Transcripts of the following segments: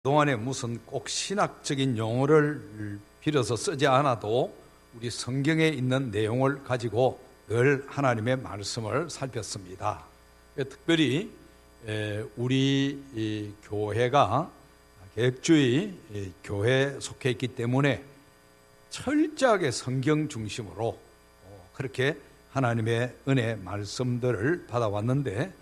그동안에 무슨 꼭 신학적인 용어를 빌어서 쓰지 않아도 우리 성경에 있는 내용을 가지고 늘 하나님의 말씀을 살폈습니다. 특별히 우리 교회가 개혁주의 교회에 속해 있기 때문에 철저하게 성경 중심으로 그렇게 하나님의 은혜 말씀들을 받아왔는데,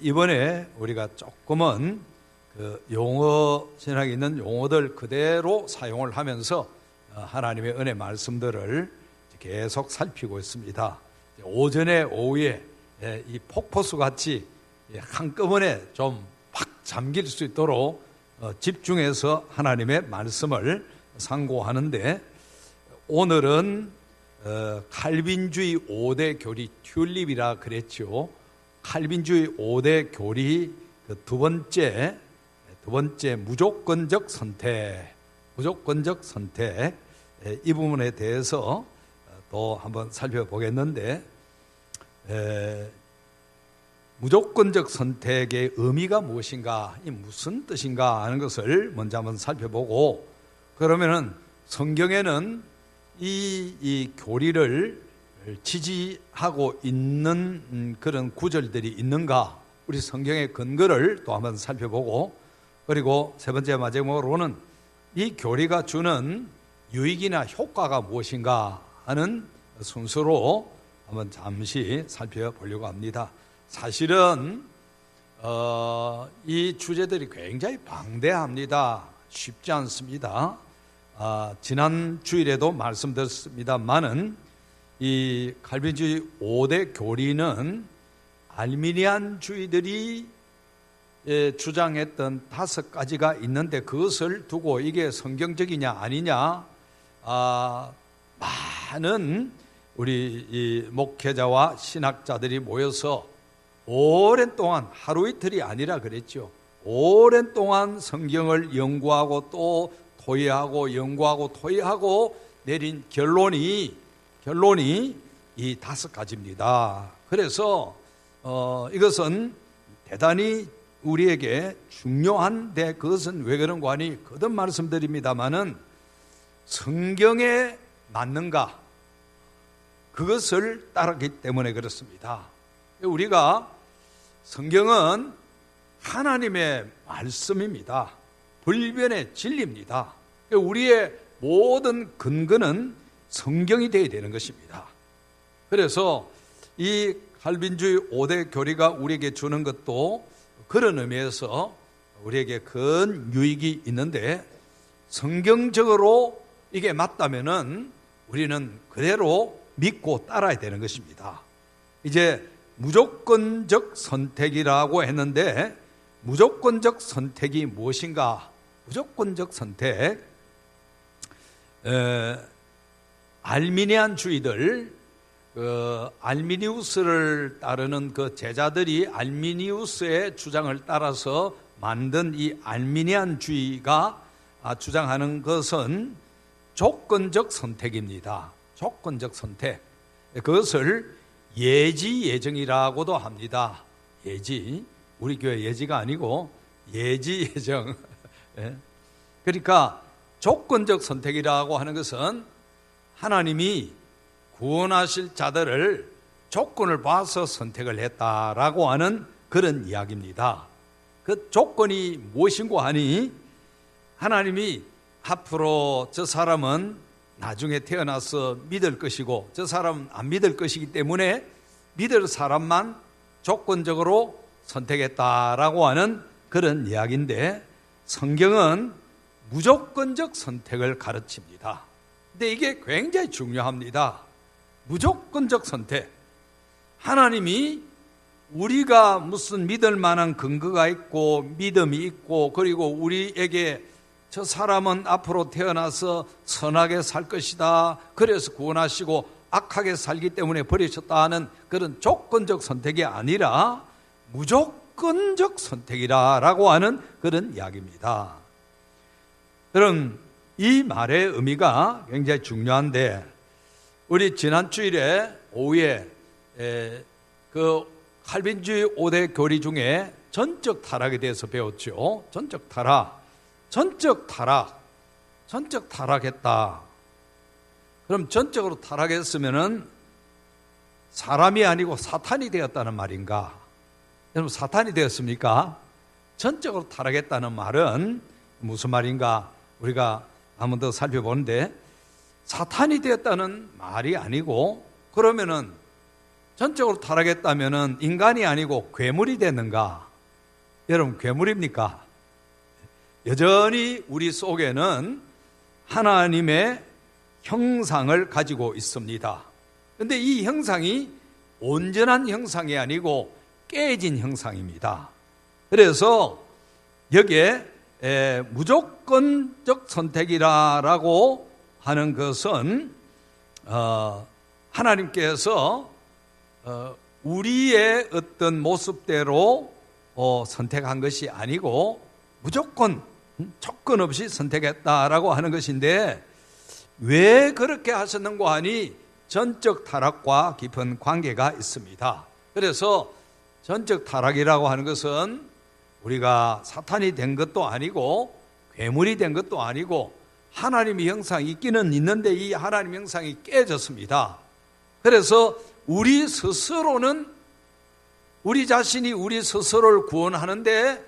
이번에 우리가 조금은 그 용어, 신학에 있는 용어들 그대로 사용을 하면서 하나님의 은혜 말씀들을 계속 살피고 있습니다. 오전에 오후에 이 폭포수 같이 한꺼번에 좀 팍 잠길 수 있도록 집중해서 하나님의 말씀을 상고하는데, 오늘은 칼빈주의 5대 교리, 튤립이라 그랬죠. 칼빈주의 5대 교리 그 두 번째 무조건적 선택, 이 부분에 대해서 또 한번 살펴보겠는데, 무조건적 선택의 의미가 무엇인가, 이 무슨 뜻인가 하는 것을 먼저 한번 살펴보고, 그러면은 성경에는 이 교리를 지지하고 있는 그런 구절들이 있는가, 우리 성경의 근거를 또 한번 살펴보고, 그리고 세 번째 마지막으로는 이 교리가 주는 유익이나 효과가 무엇인가 하는 순서로 한번 잠시 살펴보려고 합니다. 사실은 이 주제들이 굉장히 방대합니다. 쉽지 않습니다. 지난 주일에도 말씀드렸습니다만은 이 칼빈주의 5대 교리는 알미니안주의들이 주장했던 5가지가 있는데, 그것을 두고 이게 성경적이냐 아니냐, 많은 우리 이 목회자와 신학자들이 모여서 오랜 동안, 하루 이틀이 아니라 그랬죠. 오랜 동안 성경을 연구하고 또 토의하고 연구하고 토의하고 내린 결론이 이 5가지입니다. 그래서 이것은 대단히 우리에게 중요한데, 그것은 왜 그런가 하니 거듭 말씀드립니다마는 성경에 맞는가, 그것을 따르기 때문에 그렇습니다. 우리가 성경은 하나님의 말씀입니다. 불변의 진리입니다. 우리의 모든 근거는 성경이 되어야 되는 것입니다. 그래서 이 칼빈주의 5대 교리가 우리에게 주는 것도 그런 의미에서 우리에게 큰 유익이 있는데, 성경적으로 이게 맞다면은 우리는 그대로 믿고 따라야 되는 것입니다. 이제 무조건적 선택이라고 했는데, 무조건적 선택이 무엇인가? 무조건적 선택, 알미니안주의들, 알미니우스를 따르는 그 제자들이 알미니우스의 주장을 따라서 만든 이 알미니안주의가 주장하는 것은 조건적 선택입니다. 조건적 선택. 그것을 예지예정이라고도 합니다. 예지. 우리 교회 예지가 아니고 예지예정. 그러니까 조건적 선택이라고 하는 것은 하나님이 구원하실 자들을 조건을 봐서 선택을 했다라고 하는 그런 이야기입니다. 그 조건이 무엇인고 하니, 하나님이 앞으로 저 사람은 나중에 태어나서 믿을 것이고 저 사람은 안 믿을 것이기 때문에 믿을 사람만 조건적으로 선택했다라고 하는 그런 이야기인데, 성경은 무조건적 선택을 가르칩니다. 근데 이게 굉장히 중요합니다. 무조건적 선택. 하나님이 우리가 무슨 믿을 만한 근거가 있고 믿음이 있고, 그리고 우리에게 저 사람은 앞으로 태어나서 선하게 살 것이다, 그래서 구원하시고 악하게 살기 때문에 버리셨다 하는 그런 조건적 선택이 아니라 무조건적 선택이라고 하는 그런 이야기입니다. 그럼 이 말의 의미가 굉장히 중요한데, 우리 지난 주일에 오후에 그 칼빈주의 5대 교리 중에 전적 타락에 대해서 배웠죠. 전적 타락. 전적 타락했다. 그럼 전적으로 타락했으면은 사람이 아니고 사탄이 되었다는 말인가? 여러분, 사탄이 되었습니까? 전적으로 타락했다는 말은 무슨 말인가? 우리가 한번 더 살펴보는데, 사탄이 되었다는 말이 아니고, 그러면은 전적으로 타락했다면은 인간이 아니고 괴물이 됐는가? 여러분, 괴물입니까? 여전히 우리 속에는 하나님의 형상을 가지고 있습니다. 그런데 이 형상이 온전한 형상이 아니고 깨진 형상입니다. 그래서 여기에 무조건적 선택이라고 하는 것은 하나님께서 우리의 어떤 모습대로 선택한 것이 아니고 무조건 조건 없이 선택했다라고 하는 것인데, 왜 그렇게 하셨는가 하니 전적 타락과 깊은 관계가 있습니다. 그래서 전적 타락이라고 하는 것은 우리가 사탄이 된 것도 아니고 괴물이 된 것도 아니고 하나님의 형상이 있기는 있는데 이 하나님 형상이 깨졌습니다. 그래서 우리 스스로는, 우리 자신이 우리 스스로를 구원하는데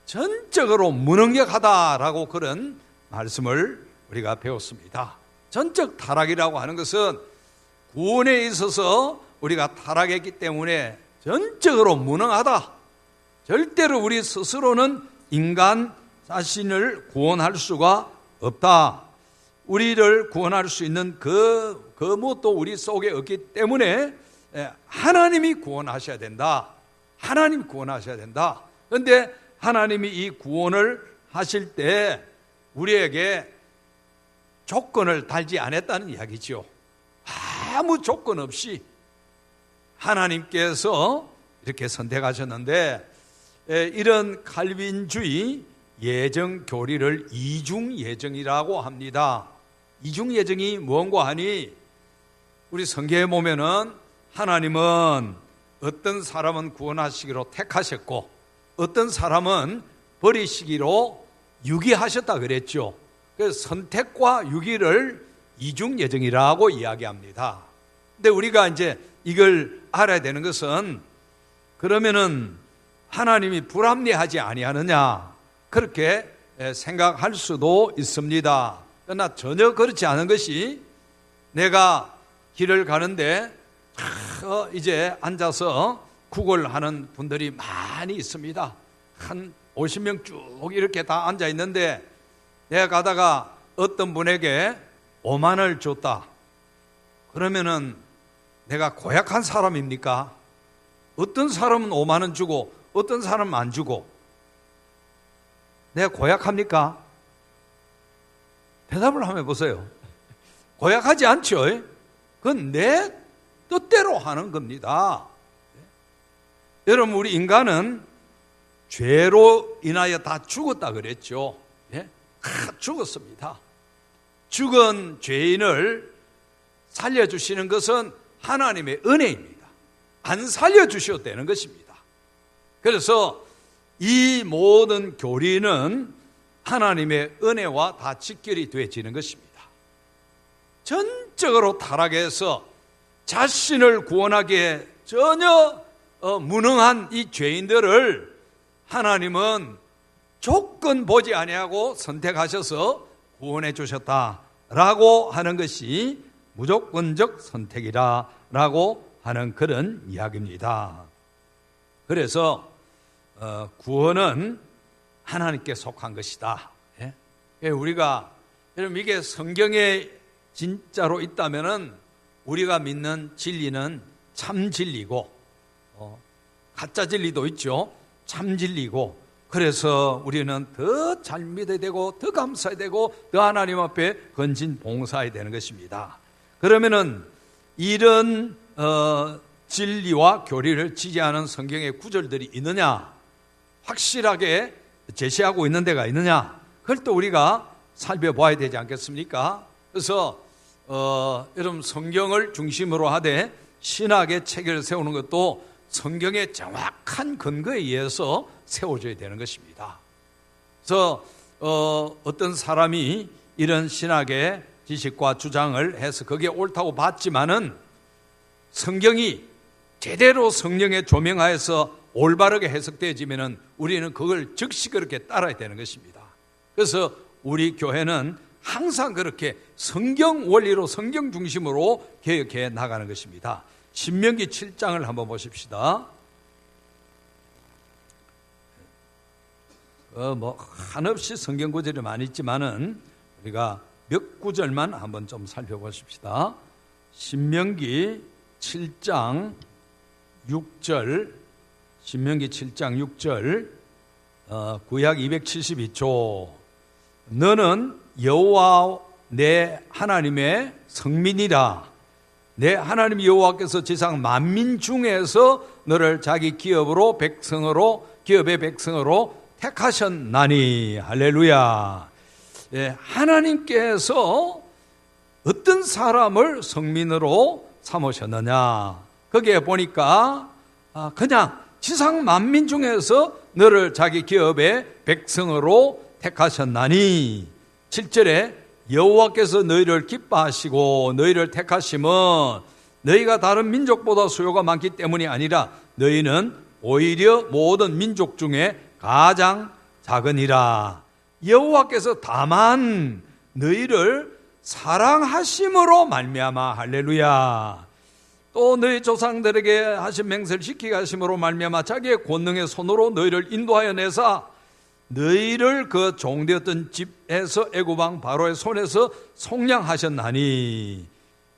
전적으로 무능력하다라고 그런 말씀을 우리가 배웠습니다. 전적 타락이라고 하는 것은 구원에 있어서 우리가 타락했기 때문에 전적으로 무능하다. 절대로 우리 스스로는 인간 자신을 구원할 수가 없다. 우리를 구원할 수 있는 그 무엇도 우리 속에 없기 때문에 하나님이 구원하셔야 된다. 하나님 구원하셔야 된다. 그런데 하나님이 이 구원을 하실 때 우리에게 조건을 달지 않았다는 이야기죠. 아무 조건 없이 하나님께서 이렇게 선택하셨는데, 이런 칼빈주의 예정 교리를 이중 예정이라고 합니다. 이중 예정이 뭔가 하니, 우리 성경에 보면은 하나님은 어떤 사람은 구원하시기로 택하셨고 어떤 사람은 버리시기로 유기하셨다 그랬죠. 그래서 선택과 유기를 이중 예정이라고 이야기합니다. 근데 우리가 이제 이걸 알아야 되는 것은, 그러면은 하나님이 불합리하지 아니하느냐, 그렇게 생각할 수도 있습니다. 그러나 전혀 그렇지 않은 것이, 내가 길을 가는데 이제 앉아서 구걸하는 분들이 많이 있습니다. 한 50명 쭉 이렇게 다 앉아 있는데, 내가 가다가 어떤 분에게 5만 원을 줬다. 그러면은 내가 고약한 사람입니까? 어떤 사람은 5만 원 주고 어떤 사람은 안 주고, 내가 고약합니까? 대답을 한번 해보세요. 고약하지 않죠? 그건 내 뜻대로 하는 겁니다. 여러분, 우리 인간은 죄로 인하여 다 죽었다 그랬죠. 다 죽었습니다. 죽은 죄인을 살려주시는 것은 하나님의 은혜입니다. 안 살려주셔도 되는 것입니다. 그래서 이 모든 교리는 하나님의 은혜와 다 직결이 되어지는 것입니다. 전적으로 타락해서 자신을 구원하기에 전혀 무능한 이 죄인들을 하나님은 조건 보지 아니하고 선택하셔서 구원해 주셨다라고 하는 것이 무조건적 선택이라고 하는 그런 이야기입니다. 그래서 구원은 하나님께 속한 것이다. 우리가, 여러분, 이게 성경에 진짜로 있다면은 우리가 믿는 진리는 참 진리고, 가짜 진리도 있죠. 참 진리고, 그래서 우리는 더 잘 믿어야 되고 더 감사해야 되고 더 하나님 앞에 건진 봉사해야 되는 것입니다. 그러면은 이런 진리와 교리를 지지하는 성경의 구절들이 있느냐, 확실하게 제시하고 있는 데가 있느냐, 그걸 또 우리가 살펴봐야 되지 않겠습니까? 그래서 여러분, 성경을 중심으로 하되 신학의 체계를 세우는 것도 성경의 정확한 근거에 의해서 세워져야 되는 것입니다. 그래서 어떤 사람이 이런 신학의 지식과 주장을 해서 그게 옳다고 봤지만은 성경이 제대로 성령의 조명하에서 올바르게 해석되어지면은 우리는 그걸 즉시 그렇게 따라야 되는 것입니다. 그래서 우리 교회는 항상 그렇게 성경 원리로 성경 중심으로 개혁해 나가는 것입니다. 신명기 7장을 한번 보십시다. 한없이 성경 구절이 많이 있지만은 우리가 몇 구절만 한번 좀 살펴보십시다. 신명기 7장 6절, 신명기 7장 6절, 구약 272조. 너는 여호와 내 하나님의 성민이라. 내 하나님 여호와께서 지상 만민 중에서 너를 자기 기업의 백성으로 택하셨나니. 할렐루야. 예, 하나님께서 어떤 사람을 성민으로 삼으셨느냐. 거기에 보니까 그냥 지상 만민 중에서 너를 자기 기업의 백성으로 택하셨나니. 7절에 여호와께서 너희를 기뻐하시고 너희를 택하심은 너희가 다른 민족보다 수요가 많기 때문이 아니라 너희는 오히려 모든 민족 중에 가장 작으니라. 여호와께서 다만 너희를 사랑하심으로 말미암아. 할렐루야. 또 너희 조상들에게 하신 맹세를 지키게 하심으로 말미암아 자기의 권능의 손으로 너희를 인도하여 내사 너희를 그 종되었던 집에서 애굽 왕 바로의 손에서 속량하셨나니.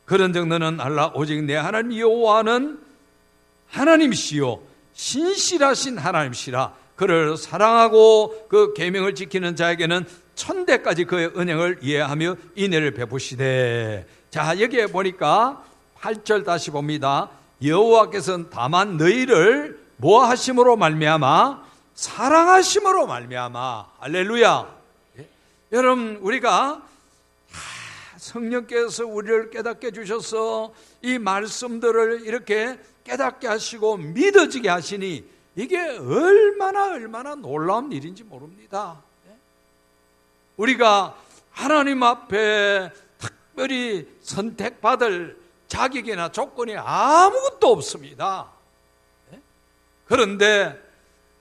그런즉 너는 알라. 오직 내 하나님 여호와는 하나님이시요 신실하신 하나님이시라. 그를 사랑하고 그 계명을 지키는 자에게는 천대까지 그의 은행을 이해하며 인애를 베푸시되. 자, 여기에 보니까 8절 다시 봅니다. 여호와께서는 다만 너희를 뭐 하심으로 말미암아? 사랑하심으로 말미암아. 할렐루야. 예? 여러분, 우리가 성령께서 우리를 깨닫게 해주셔서 이 말씀들을 이렇게 깨닫게 하시고 믿어지게 하시니 이게 얼마나 놀라운 일인지 모릅니다. 우리가 하나님 앞에 특별히 선택받을 자격이나 조건이 아무것도 없습니다. 그런데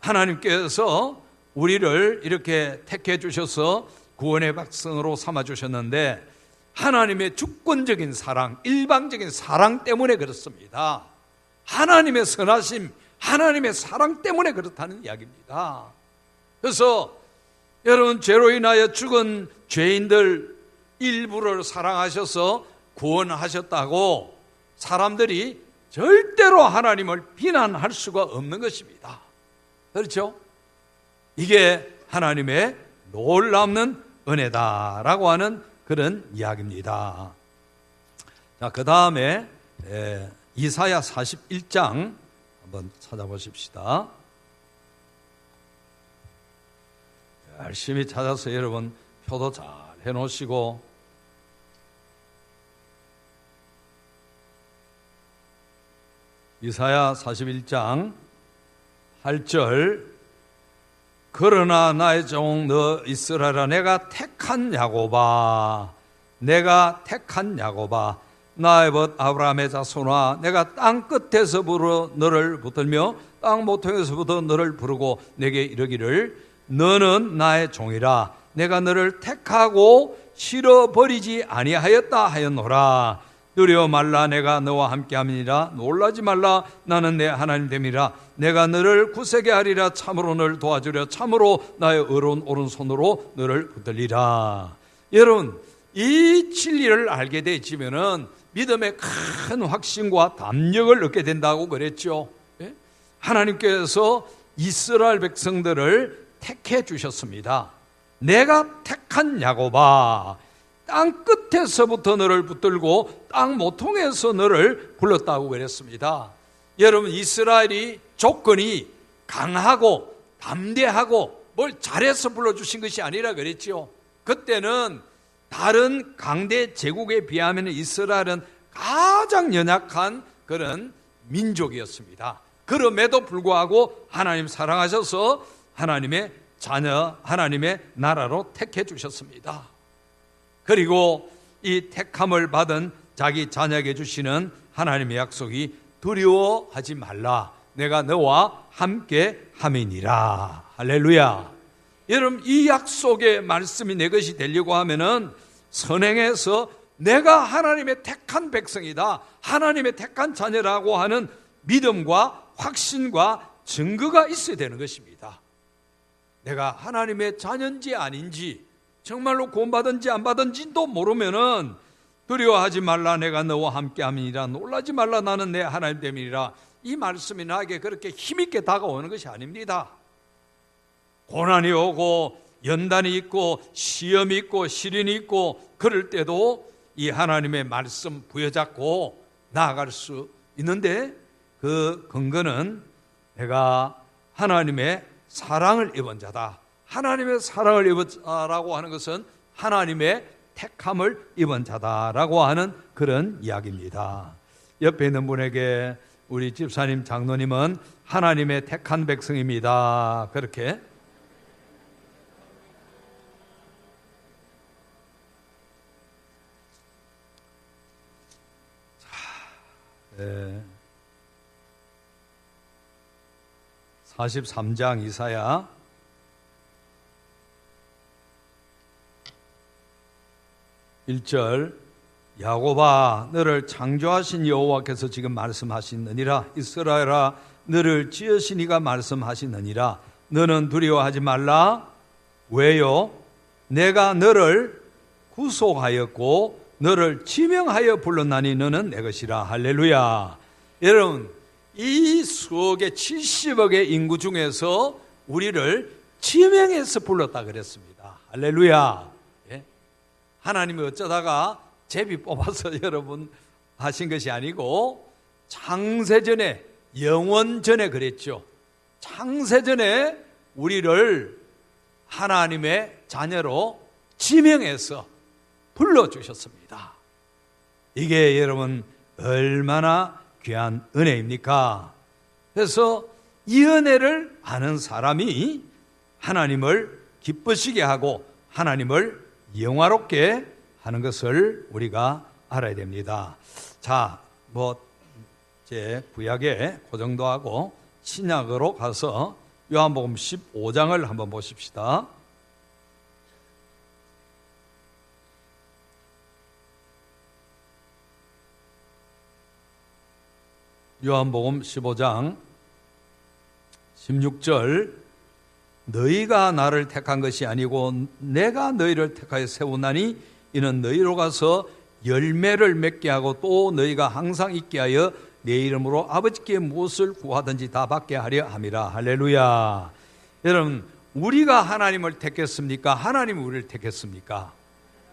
하나님께서 우리를 이렇게 택해 주셔서 구원의 백성으로 삼아 주셨는데 하나님의 주권적인 사랑, 일방적인 사랑 때문에 그렇습니다. 하나님의 선하심, 하나님의 사랑 때문에 그렇다는 이야기입니다. 그래서 여러분, 죄로 인하여 죽은 죄인들 일부를 사랑하셔서 구원하셨다고 사람들이 절대로 하나님을 비난할 수가 없는 것입니다. 그렇죠? 이게 하나님의 놀라운 은혜다라고 하는 그런 이야기입니다. 자, 그 다음에 이사야 41장 한번 찾아보십시다. 열심히 찾아서 여러분 표도 잘 해놓으시고 이사야 41장 8절 그러나 나의 종 너 이스라엘아 내가 택한 야곱아 나의 벗 아브라함의 자손아 내가 땅 끝에서부터 너를 붙들며 땅 모퉁이에서부터 너를 부르고 내게 이르기를 너는 나의 종이라 내가 너를 택하고 실어버리지 아니하였다 하였노라. 두려워 말라 내가 너와 함께함이니라. 놀라지 말라 나는 내 하나님 됨이라. 내가 너를 굳세게 하리라. 참으로 너를 도와주려. 참으로 나의 의로운 오른손으로 너를 붙들리라. 여러분, 이 진리를 알게 되시면은 믿음의 큰 확신과 담력을 얻게 된다고 그랬죠. 예? 하나님께서 이스라엘 백성들을 택해 주셨습니다. 내가 택한 야곱아 땅 끝에서부터 너를 붙들고 땅 모퉁이에서 너를 불렀다고 그랬습니다. 여러분, 이스라엘이 조건이 강하고 담대하고 뭘 잘해서 불러주신 것이 아니라 그랬죠. 그때는 다른 강대 제국에 비하면 이스라엘은 가장 연약한 그런 민족이었습니다. 그럼에도 불구하고 하나님 사랑하셔서 하나님의 자녀, 하나님의 나라로 택해 주셨습니다. 그리고 이 택함을 받은 자기 자녀에게 주시는 하나님의 약속이 두려워하지 말라. 내가 너와 함께 함이니라. 할렐루야. 여러분, 이 약속의 말씀이 내 것이 되려고 하면은 선행해서 내가 하나님의 택한 백성이다, 하나님의 택한 자녀라고 하는 믿음과 확신과 증거가 있어야 되는 것입니다. 내가 하나님의 자녀인지 아닌지, 정말로 구원받은지 안 받은지도 모르면은 두려워하지 말라, 내가 너와 함께함이니라. 놀라지 말라, 나는 내 하나님 됨이니라. 이 말씀이 나에게 그렇게 힘있게 다가오는 것이 아닙니다. 고난이 오고 연단이 있고 시험이 있고 시련이 있고 그럴 때도 이 하나님의 말씀 부여잡고 나아갈 수 있는데, 그 근거는 내가 하나님의 사랑을 입은 자다. 하나님의 사랑을 입은 자라고 하는 것은 하나님의 택함을 입은 자다라고 하는 그런 이야기입니다. 옆에 있는 분에게 우리 집사님, 장로님은 하나님의 택한 백성입니다. 그렇게 네. 43장 이사야 1절, 야곱아 너를 창조하신 여호와께서 지금 말씀하시느니라. 이스라엘아 너를 지으신 이가 말씀하시느니라. 너는 두려워하지 말라. 왜요? 내가 너를 구속하였고 너를 지명하여 불렀나니 너는 내 것이라. 할렐루야. 여러분, 이 수억의 70억의 인구 중에서 우리를 지명해서 불렀다 그랬습니다. 할렐루야. 예? 하나님이 어쩌다가 제비 뽑아서 여러분 하신 것이 아니고 창세전에, 영원전에 그랬죠. 창세전에 우리를 하나님의 자녀로 지명해서 불러주셨습니다. 이게 여러분 얼마나 귀한 은혜입니까? 그래서 이 은혜를 아는 사람이 하나님을 기쁘시게 하고 하나님을 영화롭게 하는 것을 우리가 알아야 됩니다. 자, 제 구약에 그 정도 하고 신약으로 가서 요한복음 15장을 한번 보십시다. 요한복음 15장 16절, 너희가 나를 택한 것이 아니고 내가 너희를 택하여 세우나니 이는 너희로 가서 열매를 맺게 하고 또 너희가 항상 있게 하여 내 이름으로 아버지께 무엇을 구하든지 다 받게 하려 함이라. 할렐루야. 여러분, 우리가 하나님을 택했습니까? 하나님이 우리를 택했습니까?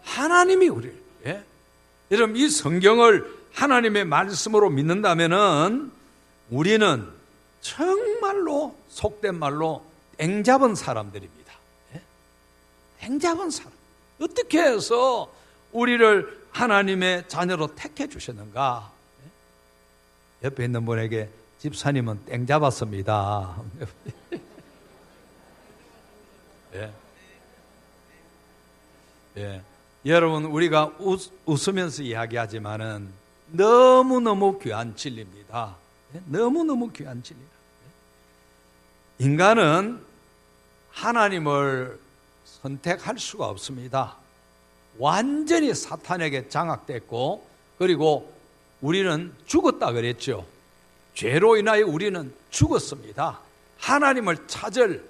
하나님이 우리를. 예? 여러분, 이 성경을 하나님의 말씀으로 믿는다면은 우리는 정말로 속된 말로 땡 잡은 사람들입니다. 예? 땡 잡은 사람. 어떻게 해서 우리를 하나님의 자녀로 택해 주셨는가? 예? 옆에 있는 분에게 집사님은 땡 잡았습니다. 예. 예. 여러분, 우리가 웃으면서 이야기하지만은 너무너무 귀한 진리입니다. 너무너무 귀한 진리입니다. 인간은 하나님을 선택할 수가 없습니다. 완전히 사탄에게 장악됐고, 그리고 우리는 죽었다 그랬죠. 죄로 인하여 우리는 죽었습니다. 하나님을 찾을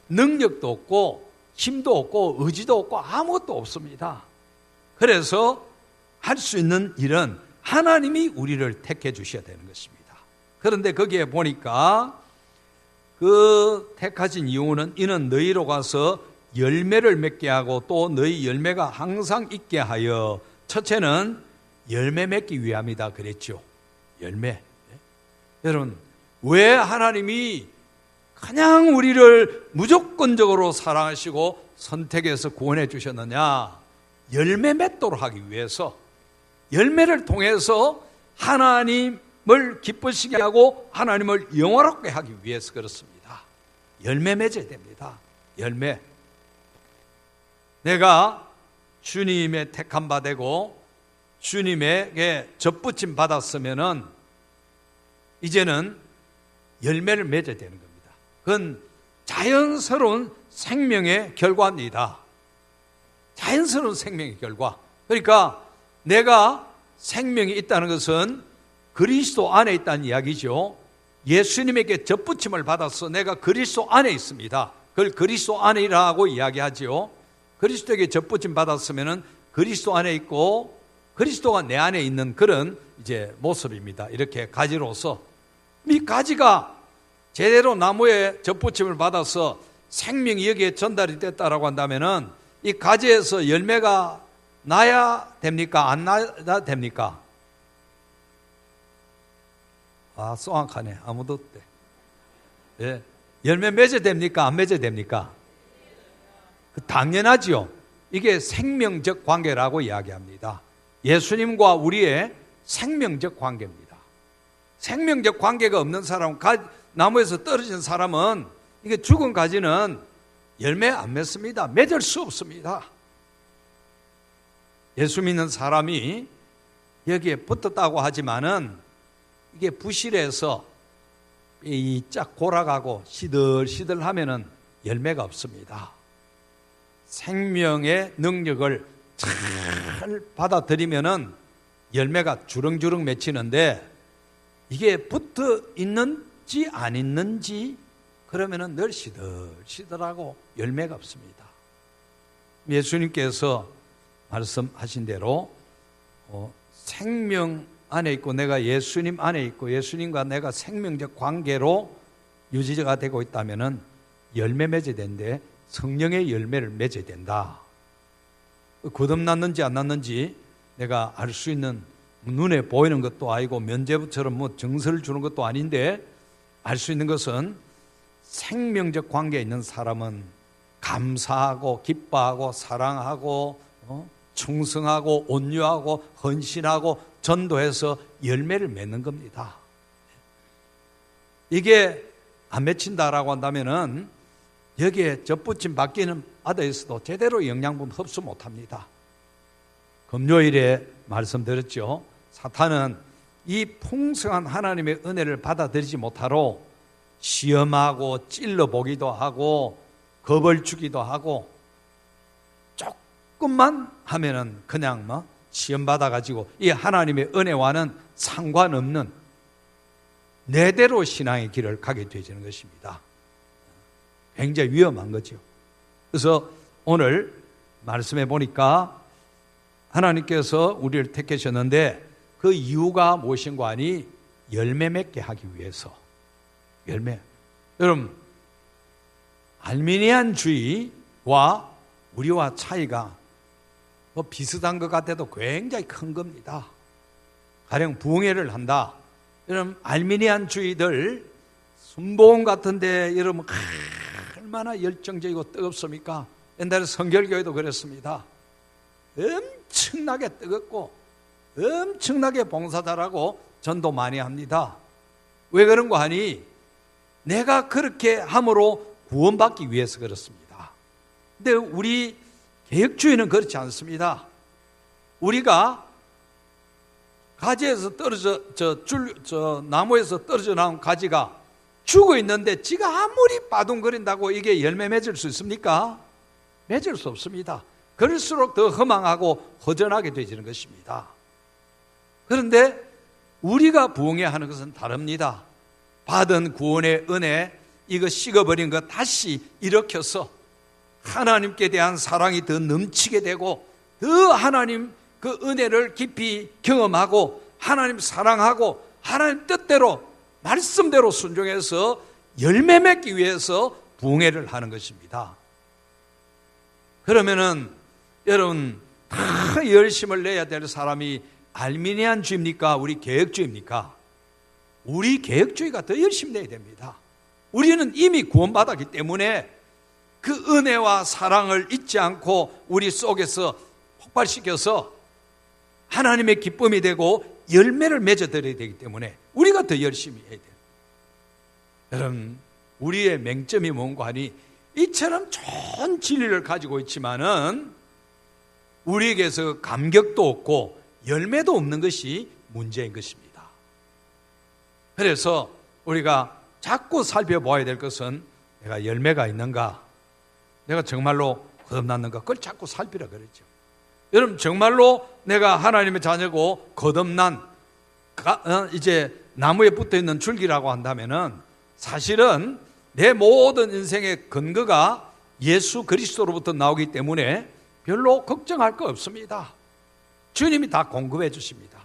능력도 없고 힘도 없고 의지도 없고 아무것도 없습니다. 그래서 할 수 있는 일은 하나님이 우리를 택해 주셔야 되는 것입니다. 그런데 거기에 보니까 그 택하신 이유는 이는 너희로 가서 열매를 맺게 하고 또 너희 열매가 항상 있게 하여, 첫째는 열매 맺기 위함이다 그랬죠. 열매. 여러분, 왜 하나님이 그냥 우리를 무조건적으로 사랑하시고 선택해서 구원해 주셨느냐? 열매 맺도록 하기 위해서, 열매를 통해서 하나님을 기쁘시게 하고 하나님을 영화롭게 하기 위해서 그렇습니다. 열매 맺어야 됩니다. 열매. 내가 주님의 택한 바 되고 주님에게 접붙임 받았으면은 이제는 열매를 맺어야 되는 겁니다. 그건 자연스러운 생명의 결과입니다. 자연스러운 생명의 결과. 그러니까 내가 생명이 있다는 것은 그리스도 안에 있다는 이야기죠. 예수님에게 접붙임을 받아서 내가 그리스도 안에 있습니다. 그걸 그리스도 안이라고 이야기하지요. 그리스도에게 접붙임 받았으면은 그리스도 안에 있고 그리스도가 내 안에 있는 그런 이제 모습입니다. 이렇게 가지로서 이 가지가 제대로 나무에 접붙임을 받아서 생명이 여기에 전달이 됐다라고 한다면은 이 가지에서 열매가 나야 됩니까? 안 나야 됩니까? 아, 쏘악하네. 아무도 없대. 예. 열매 맺어야 됩니까? 안 맺어야 됩니까? 당연하지요. 이게 생명적 관계라고 이야기합니다. 예수님과 우리의 생명적 관계입니다. 생명적 관계가 없는 사람은, 나무에서 떨어진 사람은 이게 죽은 가지는 열매 안 맺습니다. 맺을 수 없습니다. 예수 믿는 사람이 여기에 붙었다고 하지만은 이게 부실해서 이 쫙 골아가고 시들시들 하면은 열매가 없습니다. 생명의 능력을 잘 받아들이면은 열매가 주렁주렁 맺히는데 이게 붙어 있는지 안 있는지 그러면은 늘 시들시들하고 열매가 없습니다. 예수님께서 말씀하신 대로 생명 안에 있고 내가 예수님 안에 있고 예수님과 내가 생명적 관계로 유지가 되고 있다면은 열매 맺어야 되는데 성령의 열매를 맺어야 된다. 거듭났는지 안 났는지 내가 알 수 있는 눈에 보이는 것도 아니고 면죄부처럼 뭐 증서를 주는 것도 아닌데 알 수 있는 것은 생명적 관계에 있는 사람은 감사하고 기뻐하고 사랑하고 충성하고 온유하고 헌신하고 전도해서 열매를 맺는 겁니다. 이게 안 맺힌다라고 한다면은 여기에 접붙임 받기는 받아있어도 제대로 영양분 흡수 못합니다. 금요일에 말씀드렸죠. 사탄은 이 풍성한 하나님의 은혜를 받아들이지 못하러 시험하고 찔러보기도 하고 겁을 주기도 하고 조금만 하면은 그냥 시험 받아가지고 이 하나님의 은혜와는 상관없는 내대로 신앙의 길을 가게 되지는 것입니다. 굉장히 위험한 거죠. 그래서 오늘 말씀해 보니까 하나님께서 우리를 택하셨는데 그 이유가 무엇인가 하니 열매 맺게 하기 위해서. 열매. 여러분, 알미니안주의와 우리와 차이가 비슷한 것 같아도 굉장히 큰 겁니다. 가령 부흥회를 한다. 여러분, 알미니안주의들 순복음 같은데 여러분 얼마나 열정적이고 뜨겁습니까? 옛날에 성결교회도 그랬습니다. 엄청나게 뜨겁고 엄청나게 봉사 잘하고 전도 많이 합니다. 왜 그런 거 하니? 내가 그렇게 함으로 구원받기 위해서 그렇습니다. 근데 우리 개혁주의는 그렇지 않습니다. 우리가 가지에서 나무에서 떨어져 나온 가지가 죽어 있는데 지가 아무리 바둥거린다고 이게 열매 맺을 수 있습니까? 맺을 수 없습니다. 그럴수록 더 허망하고 허전하게 되지는 것입니다. 그런데 우리가 부흥회 하는 것은 다릅니다. 받은 구원의 은혜, 이거 식어버린 거 다시 일으켜서 하나님께 대한 사랑이 더 넘치게 되고 더 하나님 그 은혜를 깊이 경험하고 하나님 사랑하고 하나님 뜻대로 말씀대로 순종해서 열매 맺기 위해서 부흥회를 하는 것입니다. 그러면은 여러분 다 열심을 내야 될 사람이 알미니안주의입니까? 우리 개혁주의입니까? 우리 개혁주의가 더 열심히 내야 됩니다. 우리는 이미 구원받았기 때문에 그 은혜와 사랑을 잊지 않고 우리 속에서 폭발시켜서 하나님의 기쁨이 되고 열매를 맺어드려야 되기 때문에 우리가 더 열심히 해야 돼요. 여러분, 우리의 맹점이 뭔가 하니 이처럼 좋은 진리를 가지고 있지만은 우리에게서 감격도 없고 열매도 없는 것이 문제인 것입니다. 그래서 우리가 자꾸 살펴보아야 될 것은 내가 열매가 있는가, 내가 정말로 거듭났는가, 그걸 자꾸 살피라 그랬죠. 여러분, 정말로 내가 하나님의 자녀고 거듭난 이제 나무에 붙어있는 줄기라고 한다면은 사실은 내 모든 인생의 근거가 예수 그리스도로부터 나오기 때문에 별로 걱정할 거 없습니다. 주님이 다 공급해 주십니다.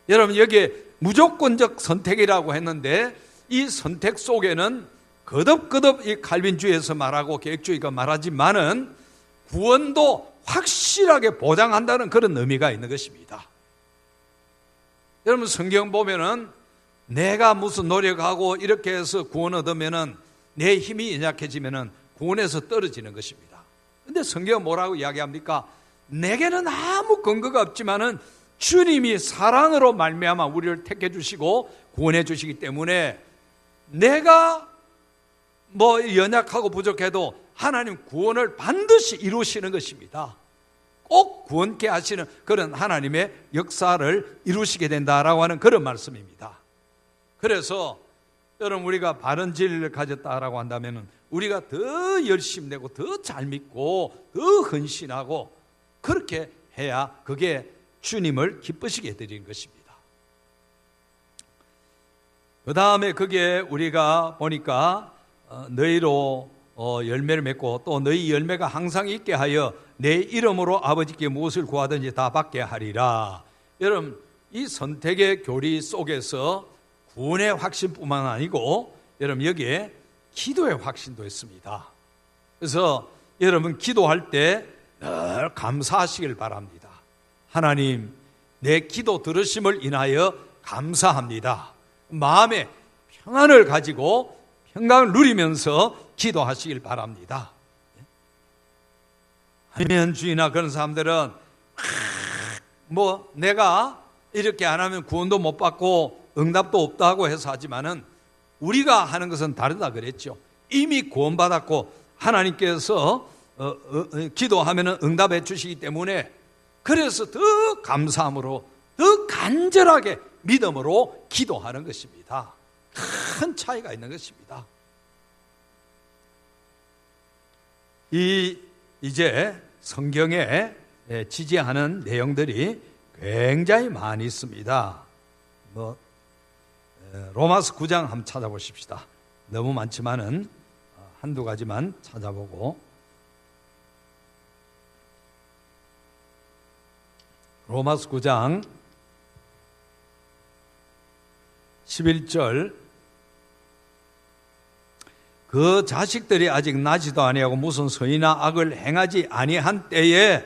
여러분, 여기에 무조건적 선택이라고 했는데 이 선택 속에는 거듭거듭 이 칼빈주의에서 말하고 계획주의가 말하지만은 구원도 확실하게 보장한다는 그런 의미가 있는 것입니다. 여러분, 성경 보면은 내가 무슨 노력하고 이렇게 해서 구원 얻으면은 내 힘이 연약해지면은 구원에서 떨어지는 것입니다. 근데 성경은 뭐라고 이야기합니까? 내게는 아무 근거가 없지만은 주님이 사랑으로 말미암아 우리를 택해 주시고 구원해 주시기 때문에 내가 연약하고 부족해도 하나님 구원을 반드시 이루시는 것입니다. 꼭 구원케 하시는 그런 하나님의 역사를 이루시게 된다라고 하는 그런 말씀입니다. 그래서 여러분, 우리가 바른 진리를 가졌다라고 한다면 우리가 더 열심히 내고 더 잘 믿고 더 헌신하고 그렇게 해야 그게 주님을 기쁘시게 해드리는 것입니다. 그 다음에 그게 우리가 보니까 너희로 열매를 맺고 또 너희 열매가 항상 있게 하여 내 이름으로 아버지께 무엇을 구하든지 다 받게 하리라. 여러분, 이 선택의 교리 속에서 구원의 확신뿐만 아니고 여러분, 여기에 기도의 확신도 있습니다. 그래서 여러분, 기도할 때 늘 감사하시길 바랍니다. 하나님, 내 기도 들으심을 인하여 감사합니다. 마음에 평안을 가지고 평강을 누리면서 기도하시길 바랍니다. 아니면 주의나 그런 사람들은 내가 이렇게 안 하면 구원도 못 받고 응답도 없다고 해서 하지만은 우리가 하는 것은 다르다 그랬죠. 이미 구원받았고 하나님께서 기도하면 응답해 주시기 때문에 그래서 더 감사함으로 더 간절하게 믿음으로 기도하는 것입니다. 큰 차이가 있는 것입니다. 이제 성경에 지지하는 내용들이 굉장히 많이 있습니다. 로마서 9장 한번 찾아보십시다. 너무 많지만은 한두 가지만 찾아보고, 로마서 9장 11절, 그 자식들이 아직 나지도 아니하고 무슨 선이나 악을 행하지 아니한 때에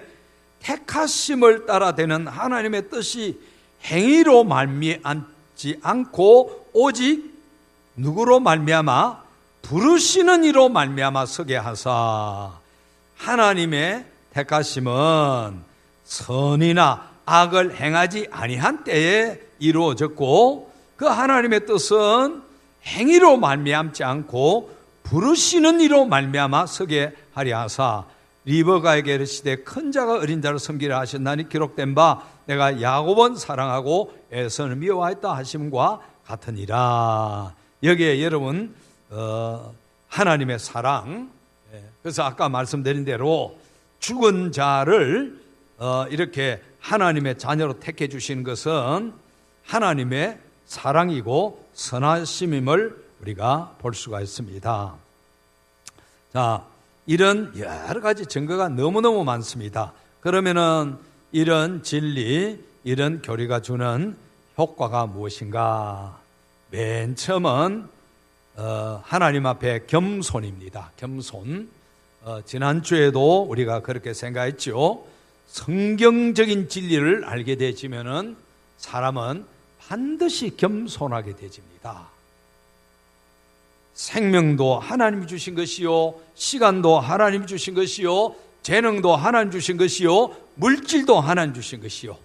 택하심을 따라 되는 하나님의 뜻이 행위로 말미암지 않고 오직 누구로 말미암아 부르시는 이로 말미암아 서게 하사, 하나님의 택하심은 선이나 악을 행하지 아니한 때에 이루어졌고 그 하나님의 뜻은 행위로 말미암지 않고 부르시는 이로 말미암아 서게 하려 하사, 리버가에게 이르시되 큰 자가 어린 자를 섬기라 하셨나니 기록된 바 내가 야곱은 사랑하고 에서는 미워하였다 하심과 같으니라. 여기에 여러분 하나님의 사랑, 그래서 아까 말씀드린 대로 죽은 자를 이렇게 하나님의 자녀로 택해 주시는 것은 하나님의 사랑이고 선하심임을 우리가 볼 수가 있습니다. 자, 이런 여러 가지 증거가 너무너무 많습니다. 그러면은 이런 진리, 이런 교리가 주는 효과가 무엇인가? 맨 처음은 하나님 앞에 겸손입니다. 겸손. 지난주에도 우리가 그렇게 생각했죠. 성경적인 진리를 알게 되지면은 사람은 반드시 겸손하게 되집니다. 생명도 하나님이 주신 것이요, 시간도 하나님이 주신 것이요, 재능도 하나님 주신 것이요, 물질도 하나님 주신 것이요.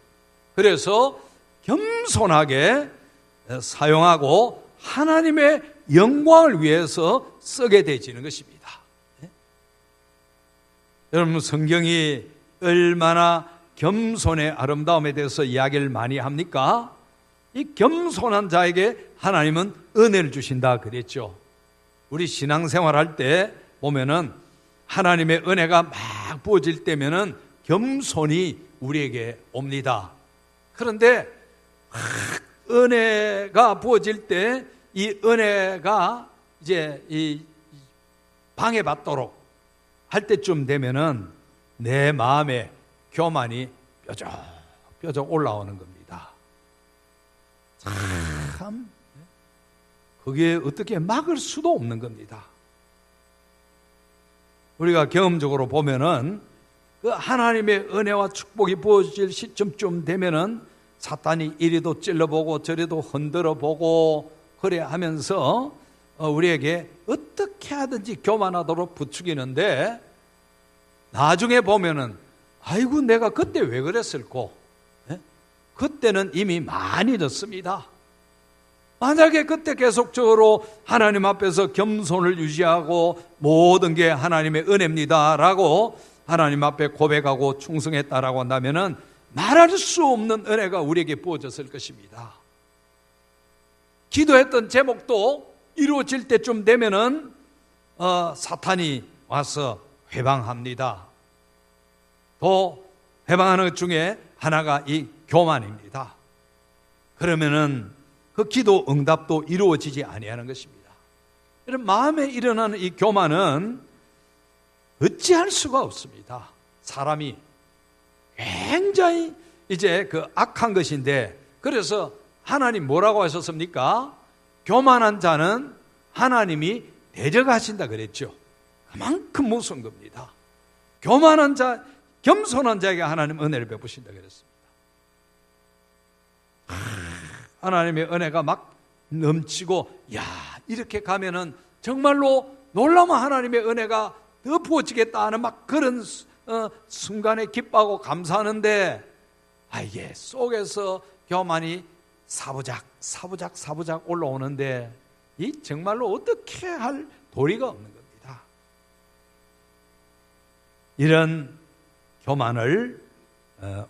그래서 겸손하게 사용하고 하나님의 영광을 위해서 쓰게 되지는 것입니다. 여러분, 성경이 얼마나 겸손의 아름다움에 대해서 이야기를 많이 합니까? 이 겸손한 자에게 하나님은 은혜를 주신다 그랬죠. 우리 신앙생활 할 때 보면은 하나님의 은혜가 막 부어질 때면은 겸손이 우리에게 옵니다. 그런데 은혜가 부어질 때 이 은혜가 이제 이 방해받도록 할 때쯤 되면은 내 마음에 교만이 뾰족뾰족 올라오는 겁니다. 참, 그게 어떻게 막을 수도 없는 겁니다. 우리가 경험적으로 보면은 그 하나님의 은혜와 축복이 부어질 시점쯤 되면은 사탄이 이리도 찔러보고 저리도 흔들어보고 그래 하면서 우리에게 어떻게 하든지 교만하도록 부추기는데, 나중에 보면은 아이고 내가 그때 왜 그랬을꼬? 그때는 이미 많이 늦습니다. 만약에 그때 계속적으로 하나님 앞에서 겸손을 유지하고 모든 게 하나님의 은혜입니다 라고 하나님 앞에 고백하고 충성했다라고 한다면은 말할 수 없는 은혜가 우리에게 부어졌을 것입니다. 기도했던 제목도 이루어질 때쯤 되면은 사탄이 와서 회방합니다. 또 회방하는 것 중에 하나가 이 교만입니다. 그러면은 그 기도 응답도 이루어지지 아니하는 것입니다. 이런 마음에 일어나는 이 교만은 어찌할 수가 없습니다. 사람이 굉장히 이제 그 악한 것인데, 그래서 하나님 뭐라고 하셨습니까? 교만한 자는 하나님이 대적하신다 그랬죠. 그만큼 무서운 겁니다. 교만한 자, 겸손한 자에게 하나님 은혜를 베푸신다 그랬습니다. 하나님의 은혜가 막 넘치고, 야, 이렇게 가면은 정말로 놀라운 하나님의 은혜가 더 부어지겠다 하는 막 그런 순간에 기뻐하고 감사하는데, 이게 속에서 교만이 사부작 올라오는데, 이 정말로 어떻게 할 도리가 없는 겁니다. 이런 교만을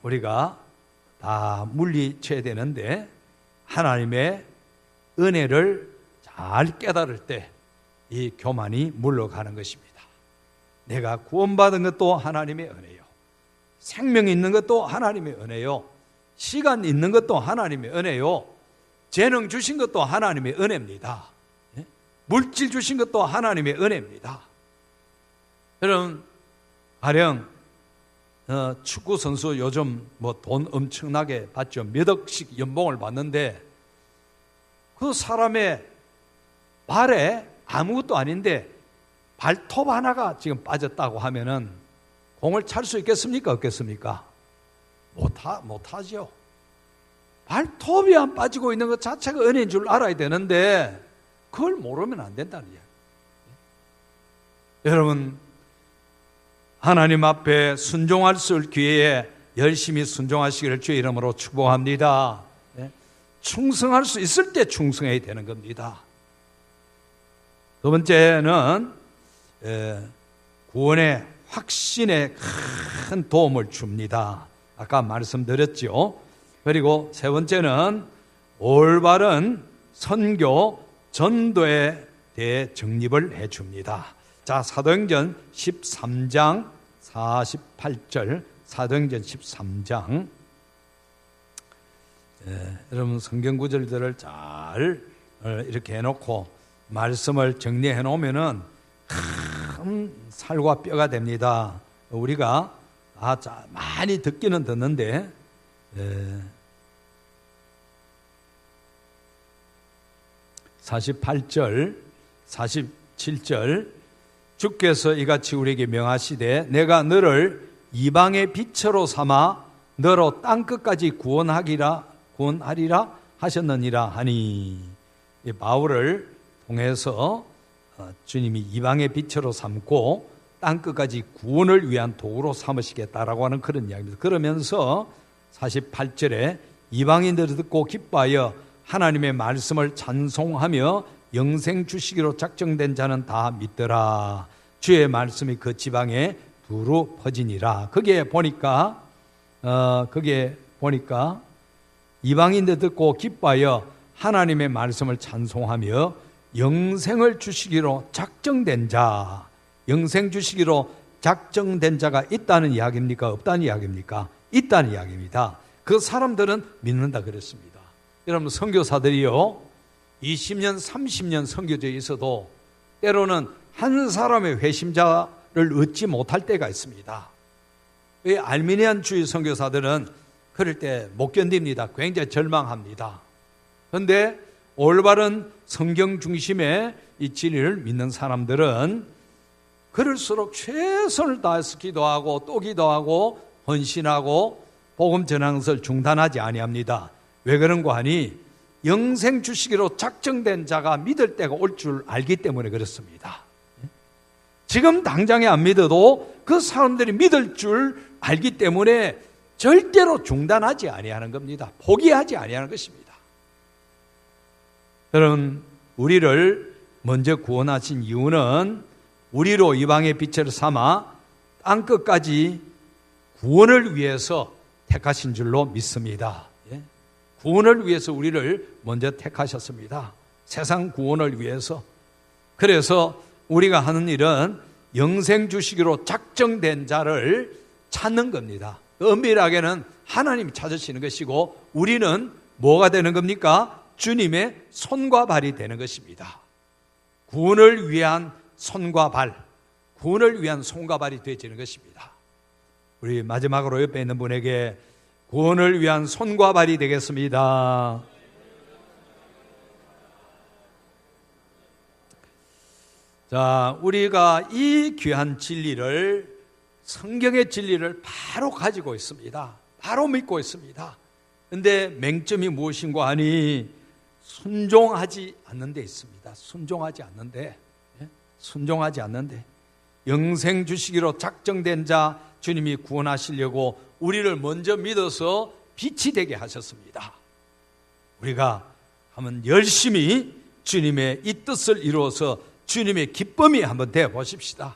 우리가 다 물리쳐야 되는데, 하나님의 은혜를 잘 깨달을 때 이 교만이 물러가는 것입니다. 내가 구원받은 것도 하나님의 은혜요, 생명이 있는 것도 하나님의 은혜요, 시간 있는 것도 하나님의 은혜요, 재능 주신 것도 하나님의 은혜입니다. 물질 주신 것도 하나님의 은혜입니다. 여러분, 가령 축구 선수 요즘 뭐 돈 엄청나게 받죠. 몇 억씩 연봉을 받는데, 그 사람의 발에 아무것도 아닌데 발톱 하나가 지금 빠졌다고 하면은 공을 찰 수 있겠습니까? 없겠습니까? 못하죠. 발톱이 안 빠지고 있는 것 자체가 은혜인 줄 알아야 되는데, 그걸 모르면 안 된다는 이야기. 여러분, 하나님 앞에 순종할 수 있을 기회에 열심히 순종하시기를 주의 이름으로 축복합니다. 충성할 수 있을 때 충성해야 되는 겁니다. 두 번째는 구원의 확신에 큰 도움을 줍니다. 아까 말씀드렸죠. 그리고 세 번째는 올바른 선교, 전도에 대해 정립을 해줍니다. 자, 사도행전 13장 48절, 사도행전 13장. 여러분, 성경 구절들을 잘 이렇게 해놓고 말씀을 정리해 놓으면은 큰 살과 뼈가 됩니다. 우리가 많이 듣기는 듣는데, 48절, 47절, 주께서 이같이 우리에게 명하시되 내가 너를 이방의 빛으로 삼아 너로 땅끝까지 구원하리라 하셨느니라 하니, 바울을 통해서 주님이 이방의 빛으로 삼고 땅끝까지 구원을 위한 도구로 삼으시겠다라고 하는 그런 이야기입니다. 그러면서 48절에 이방인들이 듣고 기뻐하여 하나님의 말씀을 찬송하며 영생 주시기로 작정된 자는 다 믿더라. 주의 말씀이 그 지방에 두루 퍼지니라. 거기에 보니까 이방인들 듣고 기뻐하여 하나님의 말씀을 찬송하며 영생을 주시기로 작정된 자, 영생 주시기로 작정된 자가 있다는 이야기입니까? 없다는 이야기입니까? 있다는 이야기입니다. 그 사람들은 믿는다 그랬습니다. 여러분, 선교사들이요 20년 30년 선교지에 있어도 때로는 한 사람의 회심자를 얻지 못할 때가 있습니다. 이 알미니안 주의 선교사들은 그럴 때 못 견딥니다. 굉장히 절망합니다. 그런데 올바른 성경 중심의 이 진리를 믿는 사람들은 그럴수록 최선을 다해서 기도하고 또 기도하고 헌신하고 복음 전하는 것을 중단하지 아니합니다. 왜 그런가 하니 영생 주시기로 작정된 자가 믿을 때가 올 줄 알기 때문에 그렇습니다. 지금 당장에 안 믿어도 그 사람들이 믿을 줄 알기 때문에 절대로 중단하지 아니하는 겁니다. 포기하지 아니하는 것입니다. 여러분, 우리를 먼저 구원하신 이유는 우리로 이방의 빛을 삼아 땅끝까지 구원을 위해서 택하신 줄로 믿습니다. 구원을 위해서 우리를 먼저 택하셨습니다. 세상 구원을 위해서. 그래서 우리가 하는 일은 영생 주시기로 작정된 자를 찾는 겁니다. 엄밀하게는 하나님이 찾으시는 것이고 우리는 뭐가 되는 겁니까? 주님의 손과 발이 되는 것입니다. 구원을 위한 손과 발, 구원을 위한 손과 발이 되어지는 것입니다. 우리 마지막으로 옆에 있는 분에게 구원을 위한 손과 발이 되겠습니다. 자, 우리가 이 귀한 진리를, 성경의 진리를 바로 가지고 있습니다. 바로 믿고 있습니다. 그런데 맹점이 무엇인가 하니 순종하지 않는 데 있습니다. 순종하지 않는데 영생 주시기로 작정된 자 주님이 구원하시려고 우리를 먼저 믿어서 빛이 되게 하셨습니다. 우리가 한번 열심히 주님의 이 뜻을 이루어서 주님의 기쁨이 한번 되어 보십시다.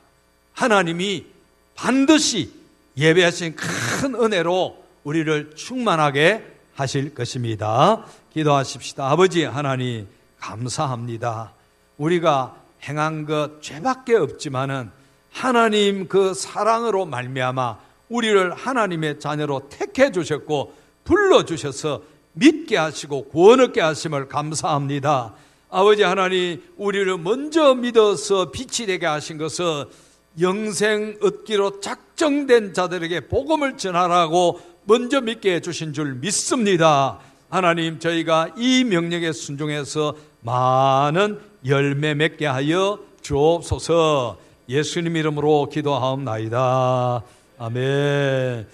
하나님이 반드시 예배하신 큰 은혜로 우리를 충만하게 하실 것입니다. 기도하십시다. 아버지 하나님 감사합니다. 우리가 행한 것 죄밖에 없지만은 하나님 그 사랑으로 말미암아 우리를 하나님의 자녀로 택해 주셨고 불러주셔서 믿게 하시고 구원 얻게 하심을 감사합니다. 아버지 하나님, 우리를 먼저 믿어서 빛이 되게 하신 것은 영생 얻기로 작정된 자들에게 복음을 전하라고 먼저 믿게 해주신 줄 믿습니다. 하나님, 저희가 이 명령에 순종해서 많은 열매 맺게 하여 주옵소서. 예수님 이름으로 기도하옵나이다. 아멘.